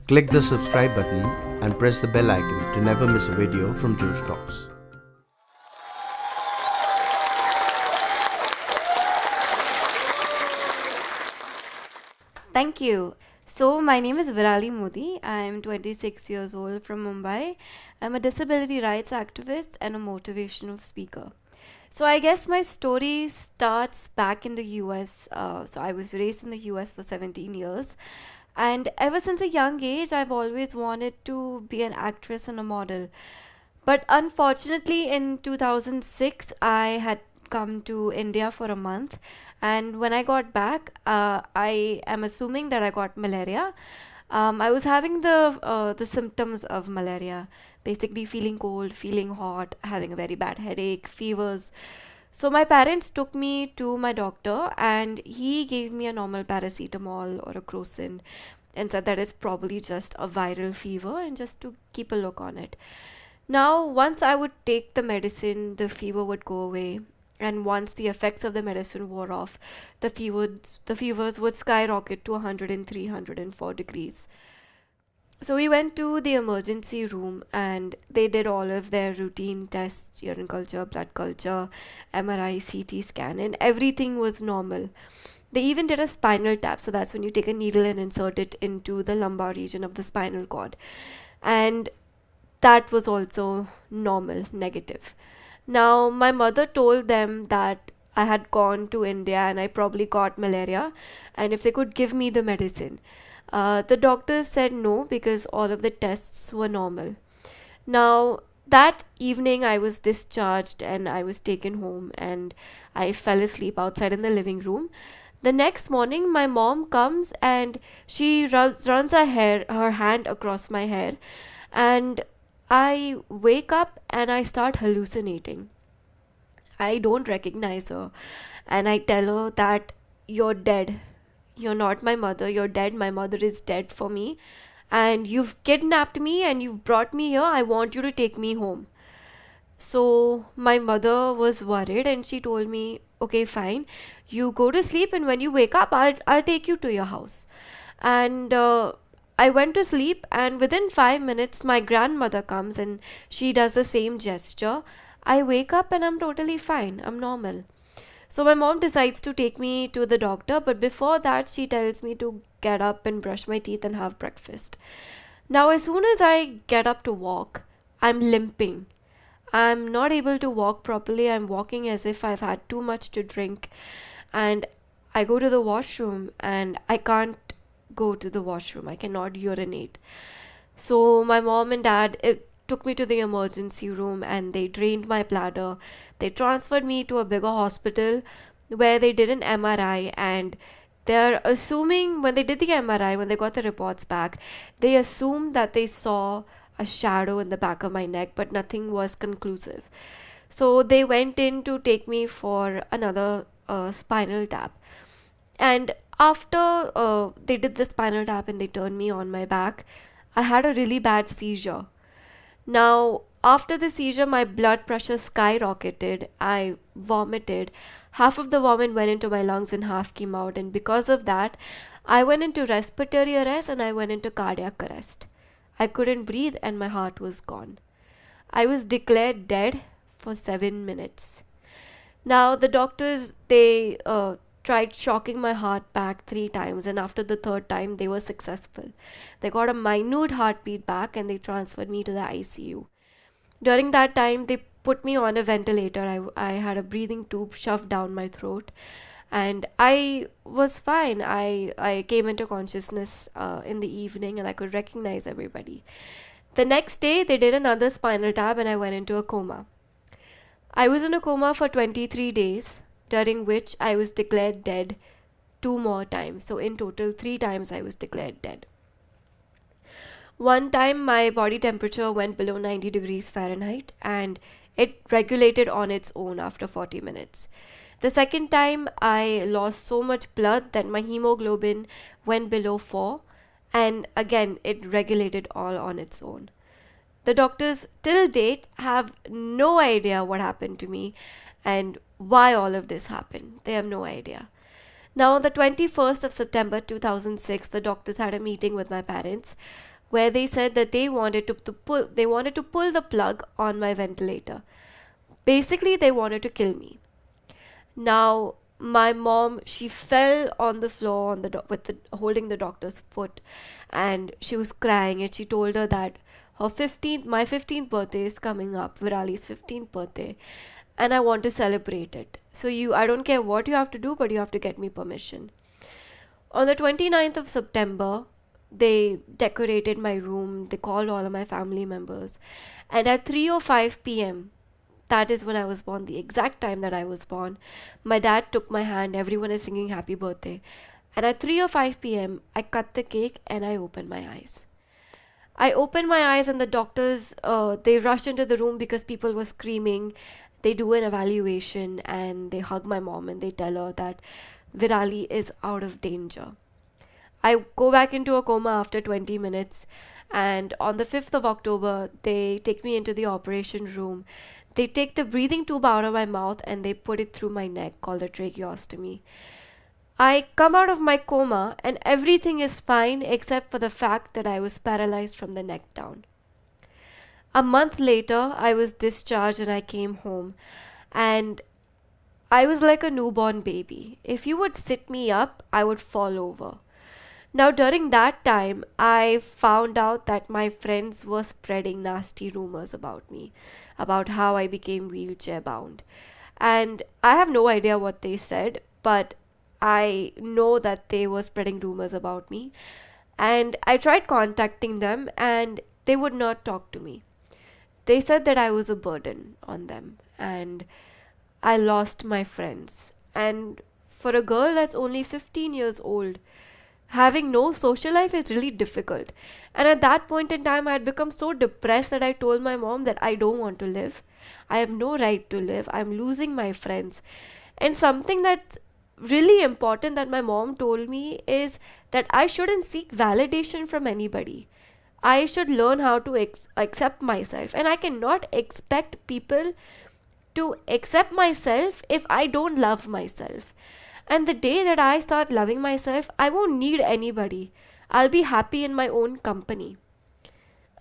Click the subscribe button and press the bell icon to never miss a video from Josh Talks. Thank you. So, my name is Virali Modi. I'm 26 years old from Mumbai. I'm a disability rights activist and a motivational speaker. So, I guess my story starts back in the US. So, I was raised in the US for 17 years. And ever since a young age, I've always wanted to be an actress and a model. But unfortunately, in 2006, I had come to India for a month. And when I got back, I am assuming that I got malaria. I was having the symptoms of malaria, basically feeling cold, feeling hot, having a very bad headache, fevers. So my parents took me to my doctor, and he gave me a normal paracetamol or a crocin, and said that it's probably just a viral fever and just to keep a look on it. Now, once I would take the medicine, the fever would go away. And once the effects of the medicine wore off, the fevers would skyrocket to 103, 104 degrees. So we went to the emergency room and they did all of their routine tests, urine culture, blood culture, MRI, CT scan, and everything was normal. They even did a spinal tap, so that's when you take a needle and insert it into the lumbar region of the spinal cord. And that was also normal, negative. Now, my mother told them that I had gone to India and I probably got malaria, and if they could give me the medicine. The doctors said no because all of the tests were normal. Now, that evening I was discharged and I was taken home and I fell asleep outside in the living room. The next morning, my mom comes and she runs her hand across my hair, and I wake up and I start hallucinating. I don't recognize her, and I tell her that you're dead. You're not my mother, you're dead. My mother is dead for me, and you've kidnapped me and you've brought me here. I want you to take me home. So my mother was worried and she told me, okay, fine, you go to sleep, and when you wake up, I'll take you to your house. And I went to sleep, and within 5 minutes, my grandmother comes and she does the same gesture. I wake up and I'm totally fine, I'm normal. So my mom decides to take me to the doctor, but before that, she tells me to get up and brush my teeth and have breakfast. Now, as soon as I get up to walk, I'm limping. I'm not able to walk properly. I'm walking as if I've had too much to drink. And I go to the washroom and I can't go to the washroom. I cannot urinate. So my mom and dad took me to the emergency room and they drained my bladder. They transferred me to a bigger hospital where they did an MRI, and they're assuming when they did the MRI, when they got the reports back, they assumed that they saw a shadow in the back of my neck, but nothing was conclusive. So they went in to take me for another spinal tap. And after they did the spinal tap and they turned me on my back, I had a really bad seizure. Now, after the seizure, my blood pressure skyrocketed. I vomited. Half of the vomit went into my lungs and half came out. And because of that, I went into respiratory arrest and I went into cardiac arrest. I couldn't breathe and my heart was gone. I was declared dead for 7 minutes. Now, the doctors, they tried shocking my heart back 3 times, and after the third time, they were successful. They got a minute heartbeat back and they transferred me to the ICU. During that time, they put me on a ventilator. I had a breathing tube shoved down my throat, and I was fine. I came into consciousness in the evening and I could recognize everybody. The next day, they did another spinal tap and I went into a coma. I was in a coma for 23 days, during which I was declared dead 2 more times. So in total, 3 times I was declared dead. One time my body temperature went below 90 degrees Fahrenheit and it regulated on its own after 40 minutes. The second time I lost so much blood that my hemoglobin went below 4, and again it regulated all on its own. The doctors till date have no idea what happened to me and why all of this happened. They have no idea. Now, on the 21st of September 2006, the doctors had a meeting with my parents where they said that they wanted to pull the plug on my ventilator. Basically, they wanted to kill me. Now, my mom, she fell on the floor on holding the doctor's foot, and she was crying, and she told her that my 15th birthday is coming up, Virali's 15th birthday, and I want to celebrate it. So I don't care what you have to do, but you have to get me permission. On the 29th of September, they decorated my room, they called all of my family members, and at 3:05 p.m., that is when I was born, the exact time that I was born, my dad took my hand, everyone is singing happy birthday. And at 3:05 p.m., I cut the cake and I opened my eyes. I opened my eyes and the doctors, they rushed into the room because people were screaming. They do an evaluation and they hug my mom and they tell her that Virali is out of danger. I go back into a coma after 20 minutes, and on the 5th of October, they take me into the operation room. They take the breathing tube out of my mouth and they put it through my neck, called a tracheostomy. I come out of my coma and everything is fine except for the fact that I was paralyzed from the neck down. A month later, I was discharged and I came home, and I was like a newborn baby. If you would sit me up, I would fall over. Now, during that time, I found out that my friends were spreading nasty rumors about me, about how I became wheelchair bound. And I have no idea what they said, but I know that they were spreading rumors about me. And I tried contacting them, and they would not talk to me. They said that I was a burden on them, and I lost my friends. And for a girl that's only 15 years old, having no social life is really difficult. And at that point in time, I had become so depressed that I told my mom that I don't want to live. I have no right to live. I'm losing my friends. And something that's really important that my mom told me is that I shouldn't seek validation from anybody. I should learn how to accept myself. And I cannot expect people to accept myself if I don't love myself. And the day that I start loving myself, I won't need anybody. I'll be happy in my own company.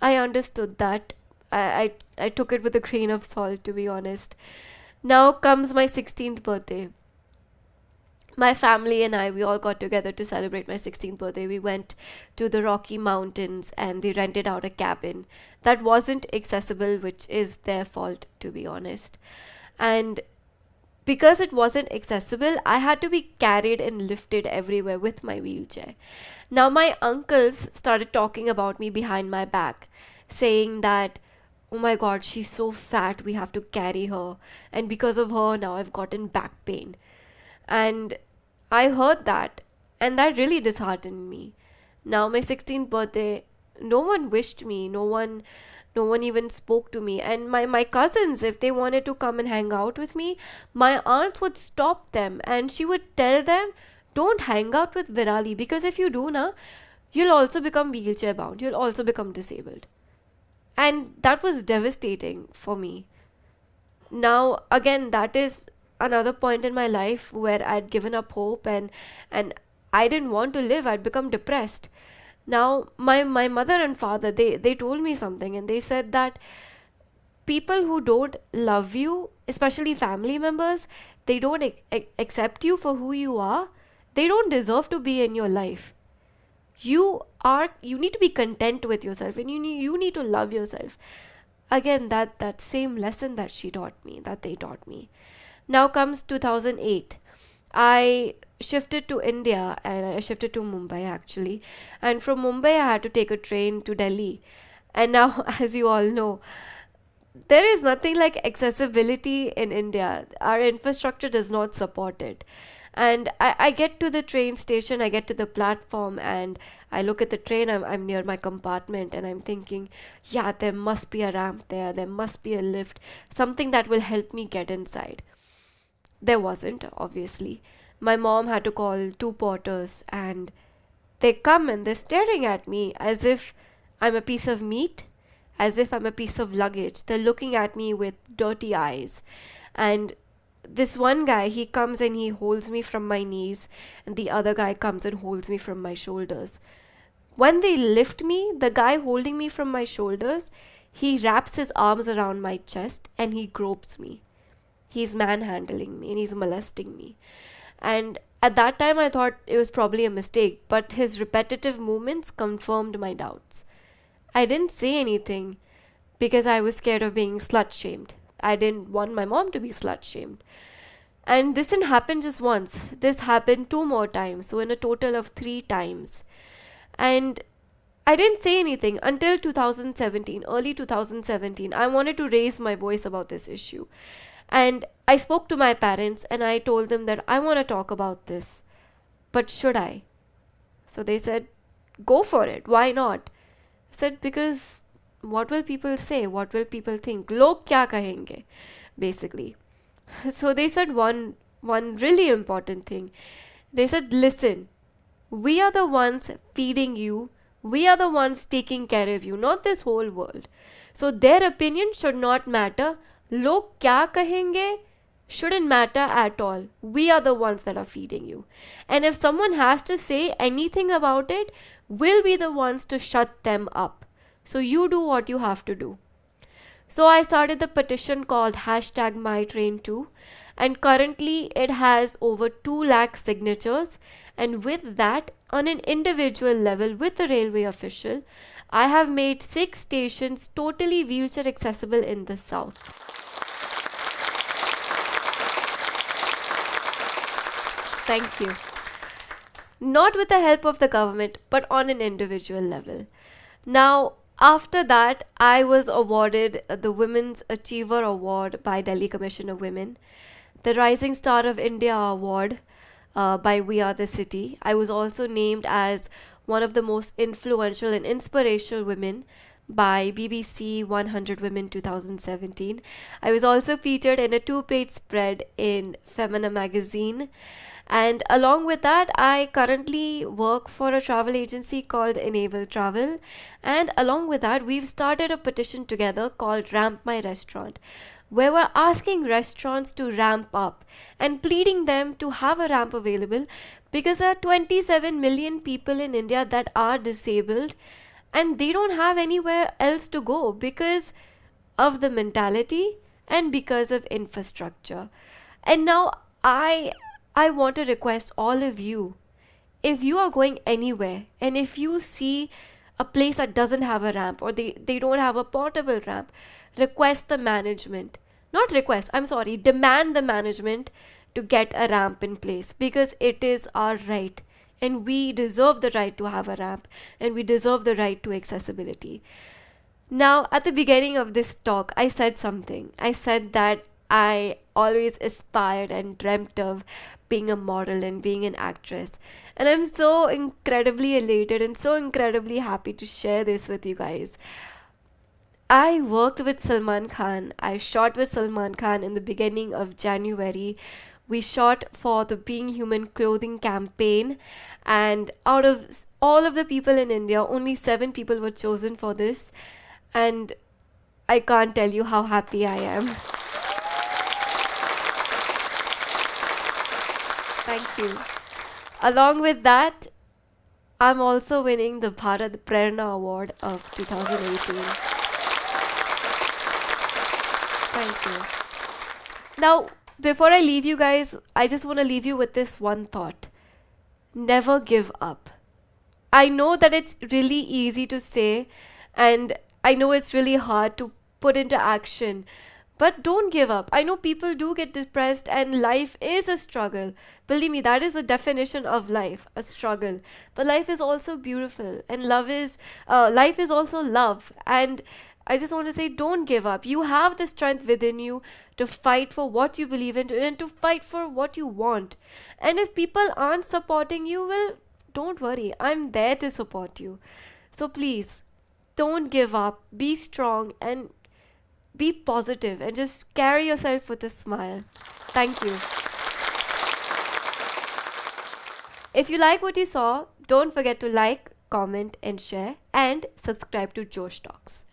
I understood that. I took it with a grain of salt, to be honest. Now comes my 16th birthday. My family and I, we all got together to celebrate my 16th birthday. We went to the Rocky Mountains and they rented out a cabin that wasn't accessible, which is their fault, to be honest. And because it wasn't accessible, I had to be carried and lifted everywhere with my wheelchair. Now, my uncles started talking about me behind my back, saying that, oh my god, she's so fat, we have to carry her. And because of her, now I've gotten back pain. And I heard that, and that really disheartened me. Now, my 16th birthday, no one wished me, no one even spoke to me. And my cousins, if they wanted to come and hang out with me, my aunt would stop them and she would tell them, don't hang out with Virali, because if you do na, you'll also become wheelchair bound, you'll also become disabled. And that was devastating for me. Now, again, that is another point in my life where I'd given up hope, and I didn't want to live. I'd become depressed. Now, my mother and father, they told me something, and they said that people who don't love you, especially family members, they don't accept you for who you are, they don't deserve to be in your life. You need to be content with yourself, and you need to love yourself. Again, that same lesson that they taught me. Now comes 2008. I shifted to India, and I shifted to Mumbai actually. And from Mumbai, I had to take a train to Delhi. And now, as you all know, there is nothing like accessibility in India. Our infrastructure does not support it. And I get to the train station, I get to the platform, and I look at the train. I'm near my compartment, and I'm thinking, yeah, there must be a ramp there must be a lift, something that will help me get inside. There wasn't, obviously. My mom had to call two porters, and they come and they're staring at me as if I'm a piece of meat, as if I'm a piece of luggage. They're looking at me with dirty eyes. And this one guy, he comes and he holds me from my knees, and the other guy comes and holds me from my shoulders. When they lift me, the guy holding me from my shoulders, he wraps his arms around my chest and he gropes me. He's manhandling me and he's molesting me. And at that time, I thought it was probably a mistake, but his repetitive movements confirmed my doubts. I didn't say anything because I was scared of being slut shamed. I didn't want my mom to be slut shamed. And this didn't happen just once. This happened 2 more times. So, in a total of 3 times. And I didn't say anything until 2017, early 2017. I wanted to raise my voice about this issue. And I spoke to my parents and I told them that I want to talk about this. But should I? So they said, go for it. Why not? I said, because what will people say? What will people think? Log kya kahenge? Basically. So they said one really important thing. They said, listen, we are the ones feeding you. We are the ones taking care of you, not this whole world. So their opinion should not matter. Log kya kahenge shouldn't matter at all. We are the ones that are feeding you. And if someone has to say anything about it, we'll be the ones to shut them up. So you do what you have to do. So I started the petition called #MyTrain2, and currently it has over 2 lakh signatures. And with that, on an individual level with the railway official, I have made 6 stations totally wheelchair accessible in the south. Thank you. Not with the help of the government, but on an individual level. Now, after that, I was awarded the Women's Achiever Award by Delhi Commission of Women, the Rising Star of India Award by We Are the City. I was also named as one of the most influential and inspirational women by BBC 100 Women 2017. I was also featured in a 2-page spread in Femina magazine. And along with that, I currently work for a travel agency called Enable Travel. And along with that, we've started a petition together called Ramp My Restaurant, where we're asking restaurants to ramp up and pleading them to have a ramp available, because there are 27 million people in India that are disabled and they don't have anywhere else to go because of the mentality and because of infrastructure. And now I want to request all of you, if you are going anywhere and if you see a place that doesn't have a ramp, or they don't have a portable ramp, request the management. Not request, I'm sorry, demand the management to get a ramp in place, because it is our right. And we deserve the right to have a ramp, and we deserve the right to accessibility. Now, at the beginning of this talk, I said something. I said that I always aspired and dreamt of being a model and being an actress. And I'm so incredibly elated and so incredibly happy to share this with you guys. I worked with Salman Khan. I shot with Salman Khan in the beginning of January. We shot for the Being Human clothing campaign. And out of all of the people in India, only 7 people were chosen for this. And I can't tell you how happy I am. Thank you. Along with that, I'm also winning the Bharat Prerna Award of 2018. Thank you. Now, before I leave you guys, I just want to leave you with this one thought. Never give up. I know that it's really easy to say, and I know it's really hard to put into action. But don't give up. I know people do get depressed and life is a struggle. Believe me, that is the definition of life, a struggle. But life is also beautiful, and life is also love. And I just want to say, don't give up. You have the strength within you to fight for what you believe in and to fight for what you want. And if people aren't supporting you, well, don't worry. I'm there to support you. So please, don't give up. Be strong and be positive and just carry yourself with a smile. Thank you. If you like what you saw, don't forget to like, comment and share, and subscribe to Josh Talks.